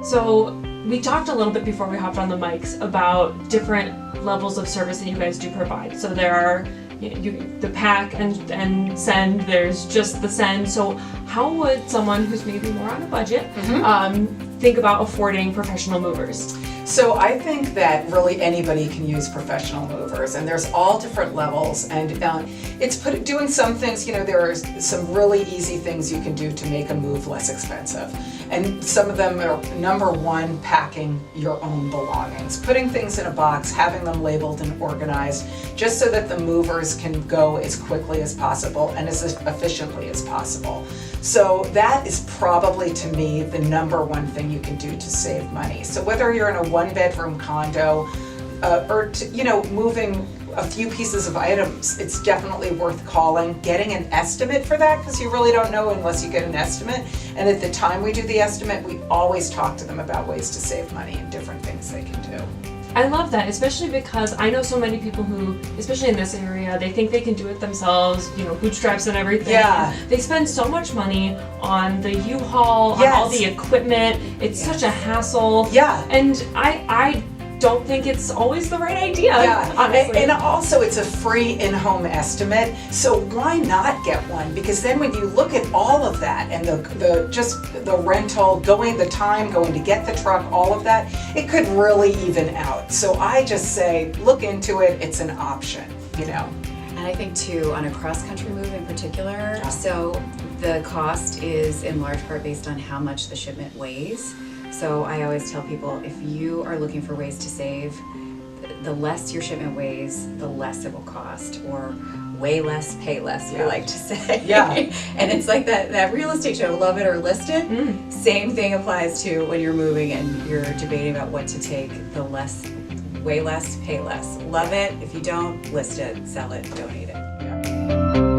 So we talked a little bit before we hopped on the mics about different levels of service that you guys do provide. So there are the pack and send, there's just the send. So how would someone who's maybe more on a budget think about affording professional movers? So I think that really anybody can use professional movers, and there's all different levels, and it's doing some things, there are some really easy things you can do to make a move less expensive. And some of them are, number one, packing your own belongings, putting things in a box, having them labeled and organized, just so that the movers can go as quickly as possible and as efficiently as possible. So that is probably, to me, the number one thing you can do to save money. So whether you're in a one-bedroom condo or moving a few pieces of items, it's definitely worth calling, getting an estimate for that, because you really don't know unless you get an estimate. And at the time we do the estimate, we always talk to them about ways to save money and different things they can do. I love that, especially because I know so many people who, especially in this area, they think they can do it themselves, bootstraps and everything. Yeah. They spend so much money on the U-Haul, on all the equipment. It's such a hassle. Yeah. And I don't think it's always the right idea, honestly. And also it's a free in-home estimate, so why not get one? Because then when you look at all of that and the rental, the time going to get the truck, all of that, it could really even out. So I just say, look into it, it's an option, And I think too, on a cross-country move in particular, so the cost is in large part based on how much the shipment weighs. So I always tell people, if you are looking for ways to save, the less your shipment weighs, the less it will cost, or way less, pay less, we like to say. Yeah. And it's like that real estate show, Love It or List It. Same thing applies to when you're moving and you're debating about what to take, way less, pay less. Love it. If you don't, list it, sell it, donate it. Yeah.